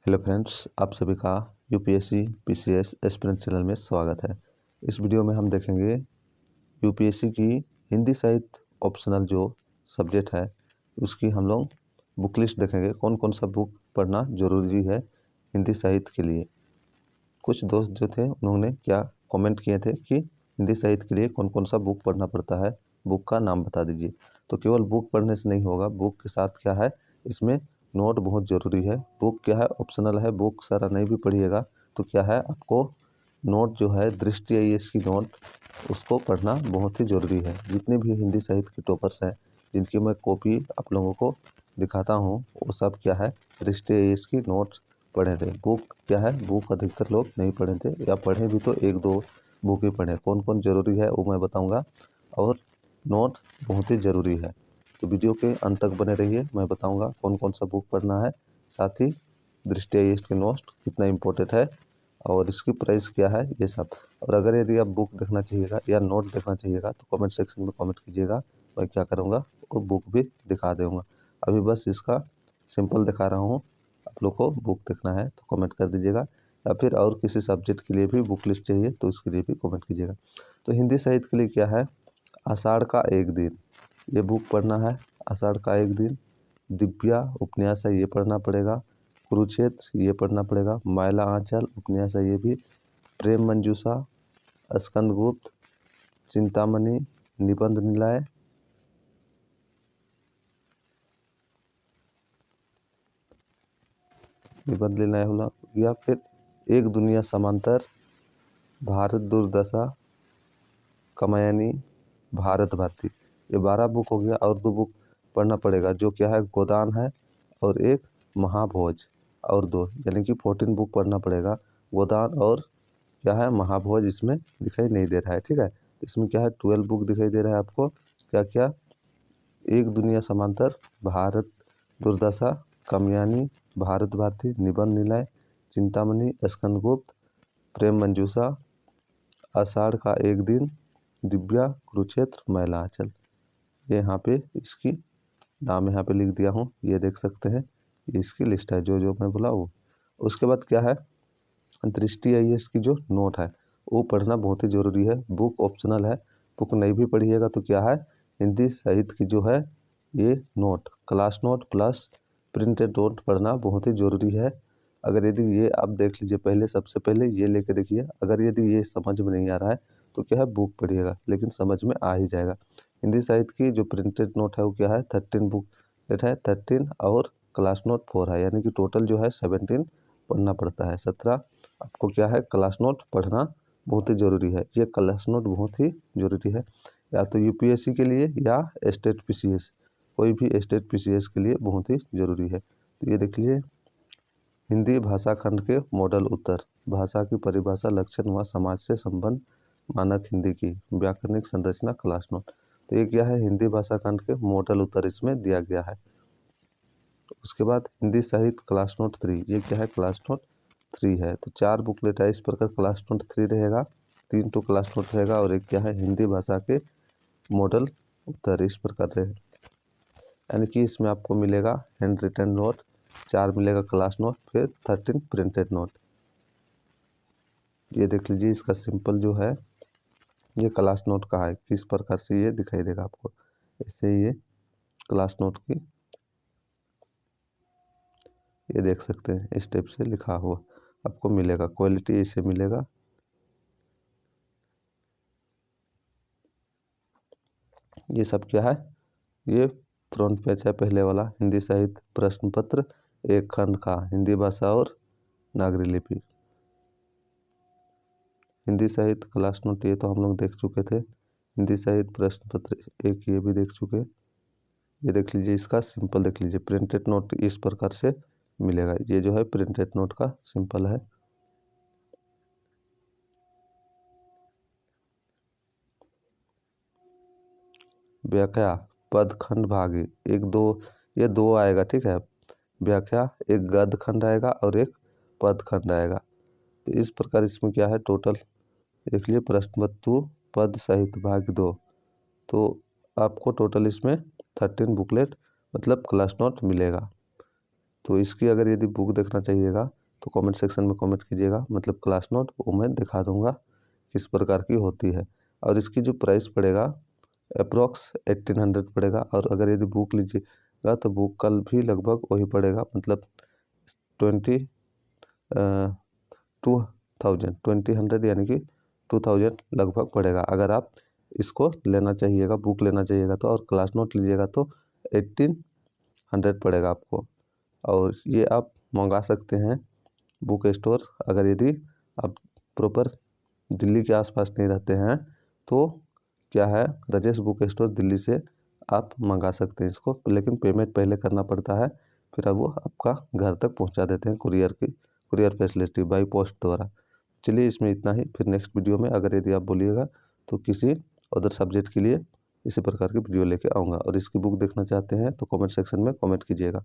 Hello friends, आप सभी का यूपीएससी पीसीएस एस्पिरेंट चैनल में स्वागत है। इस वीडियो में हम देखेंगे यूपीएससी की हिंदी साहित्य ऑप्शनल जो सब्जेक्ट है उसकी हम लोग बुक लिस्ट देखेंगे। कौन कौन सा बुक पढ़ना ज़रूरी है हिंदी साहित्य के लिए। कुछ दोस्त जो थे उन्होंने क्या कमेंट किए थे कि हिंदी साहित्य के लिए कौन कौन सा बुक पढ़ना पड़ता है, बुक का नाम बता दीजिए। तो केवल बुक पढ़ने से नहीं होगा, बुक के साथ क्या है इसमें नोट बहुत ज़रूरी है। बुक क्या है ऑप्शनल है, बुक सारा नहीं भी पढ़िएगा तो क्या है आपको नोट जो है दृष्टि आईएएस की नोट उसको पढ़ना बहुत ही ज़रूरी है। जितने भी हिंदी साहित्य के टॉपर्स हैं जिनकी मैं कॉपी आप लोगों को दिखाता हूँ वो सब क्या है दृष्टि आईएएस की नोट पढ़े थे। बुक क्या है, बुक अधिकतर लोग नहीं पढ़े थे या पढ़े भी तो एक दो बुक ही पढ़े। कौन कौन ज़रूरी है वो मैं बताऊँगा और नोट बहुत ही ज़रूरी है। तो वीडियो के अंत तक बने रहिए, मैं बताऊंगा कौन कौन सा बुक पढ़ना है, साथ ही दृष्टि आईएएस के नोट कितना इम्पोर्टेंट है और इसकी प्राइस क्या है, ये सब। और अगर यदि आप बुक देखना चाहिएगा या नोट देखना चाहिएगा तो कमेंट सेक्शन में कमेंट कीजिएगा, मैं क्या करूँगा वो बुक भी दिखा दूँगा। अभी बस इसका सिंपल दिखा रहा हूँ, आप लोग को बुक देखना है तो कमेंट कर दीजिएगा या फिर और किसी सब्जेक्ट के लिए भी बुक लिस्ट चाहिए तो उसके लिए भी कमेंट कीजिएगा। तो हिंदी साहित्य के लिए क्या है, आषाढ़ का एक दिन ये बुक पढ़ना है। आषाढ़ का एक दिन, दिव्या उपन्यास है ये पढ़ना पड़ेगा। कुरुक्षेत्र ये पढ़ना पड़ेगा। मैला आंचल उपन्यास है ये भी। प्रेम मंजूषा, स्कंदगुप्त, चिंतामणि, निबंध निलय, निबंध निलय हो गया। फिर एक दुनिया समांतर, भारत दुर्दशा, कामयानी, भारत भारती, ये 12 बुक हो गया। और 2 बुक पढ़ना पड़ेगा जो क्या है गोदान है और एक महाभोज और 2, यानी कि 14 बुक पढ़ना पड़ेगा। गोदान और क्या है महाभोज इसमें दिखाई नहीं दे रहा है, ठीक है। तो इसमें क्या है 12 बुक दिखाई दे रहा है आपको। क्या क्या, एक दुनिया समांतर, भारत दुर्दशा, कामयानी, भारत भारती, निबंध निलय, चिंतामणि, स्कंदगुप्त, प्रेम मंजूषा, आषाढ़ का एक दिन, दिव्या, कुरुक्षेत्र, मैला आंचल। ये यहाँ पे इसकी नाम यहाँ पे लिख दिया हूँ, ये देख सकते हैं। ये इसकी लिस्ट है जो जो मैं बोला वो। उसके बाद क्या है दृष्टि आईएएस की जो नोट है वो पढ़ना बहुत ही ज़रूरी है। बुक ऑप्शनल है, बुक नहीं भी पढ़िएगा तो क्या है हिंदी साहित्य की जो है ये note class note plus printed note पढ़ना बहुत ही ज़रूरी है। अगर यदि ये आप देख लीजिए पहले, सबसे पहले ये लेके देखिए। अगर यदि ये समझ में नहीं आ रहा है तो क्या है बुक पढ़िएगा, लेकिन समझ में आ ही जाएगा। हिंदी साहित्य की जो प्रिंटेड नोट है वो क्या है 13 बुक लेट है, 13 और क्लास नोट 4 है, यानी कि टोटल जो है 17 पढ़ना पड़ता है। 17 आपको क्या है क्लास नोट पढ़ना बहुत ही ज़रूरी है। ये क्लास नोट बहुत ही ज़रूरी है, या तो यूपीएससी के लिए या स्टेट पीसीएस, कोई भी स्टेट पीसीएस के लिए बहुत ही ज़रूरी है। तो ये देख लीजिए हिंदी भाषा खंड के मॉडल उत्तर, भाषा की परिभाषा, लक्षण व समाज से संबंध, मानक हिंदी की व्याकरणिक संरचना, क्लास नोट। तो ये क्या है हिंदी भाषा खंड के मॉडल उत्तर इसमें दिया गया है। उसके बाद हिंदी साहित्य क्लास नोट 3, ये क्या है क्लास नोट 3 है। तो 4 बुकलेट है, इस प्रकार क्लास नोट 3 रहेगा। 3 तो क्लास नोट रहेगा और एक क्या है हिंदी भाषा के मॉडल उत्तर, इस प्रकार रहेगा। यानी कि इसमें आपको मिलेगा हैंड रिटन नोट, 4 मिलेगा क्लास नोट, फिर 13 प्रिंटेड नोट। ये देख लीजिए इसका सिंपल जो है ये क्लास नोट का है, किस प्रकार से ये दिखाई देगा आपको। ऐसे ये क्लास नोट की ये देख सकते हैं इस टाइप से लिखा हुआ आपको मिलेगा, क्वालिटी ऐसे मिलेगा। ये सब क्या है, ये फ्रंट पेज है पहले वाला, हिंदी साहित्य प्रश्न पत्र एक खंड का, हिंदी भाषा और नागरी लिपि। हिंदी साहित्य क्लास नोट ये तो हम लोग देख चुके थे। हिंदी साहित्य प्रश्न पत्र एक ये भी देख चुके। ये देख लीजिए इसका सिंपल देख लीजिए, प्रिंटेड नोट इस प्रकार से मिलेगा। ये जो है प्रिंटेड नोट का सिंपल है। व्याख्या पद खंड भागी, एक दो, ये 2 आएगा, ठीक है। व्याख्या एक गद्य खंड आएगा और एक पद खंड आएगा। तो इस प्रकार इसमें क्या है टोटल देख लीजिए प्रश्न वस्तु पद सहित भाग 2, तो आपको टोटल इसमें 13 बुकलेट मतलब क्लास नोट मिलेगा। तो इसकी अगर यदि बुक देखना चाहिएगा तो कमेंट सेक्शन में कमेंट कीजिएगा, मतलब क्लास नोट वो मैं दिखा दूंगा किस प्रकार की होती है। और इसकी जो प्राइस पड़ेगा अप्रोक्स 1800 पड़ेगा। और अगर यदि बुक लीजिएगा तो बुक कल भी लगभग वही पड़ेगा, मतलब 2000 यानी कि 2000 लगभग पड़ेगा अगर आप इसको लेना चाहिएगा, बुक लेना चाहिएगा तो। और क्लास नोट लीजिएगा तो 1800 पड़ेगा आपको। और ये आप मंगा सकते हैं बुक स्टोर, अगर यदि आप प्रॉपर दिल्ली के आसपास नहीं रहते हैं तो क्या है, राजेश बुक स्टोर दिल्ली से आप मंगा सकते हैं इसको, लेकिन पेमेंट पहले करना पड़ता है, फिर अब वो आपका घर तक पहुंचा देते हैं कुरियर फैसिलिटी बाई पोस्ट द्वारा। चलिए इसमें इतना ही, फिर नेक्स्ट वीडियो में अगर यदि आप बोलिएगा तो किसी अदर सब्जेक्ट के लिए इसी प्रकार की वीडियो लेके आऊँगा। और इसकी बुक देखना चाहते हैं तो कमेंट सेक्शन में कमेंट कीजिएगा।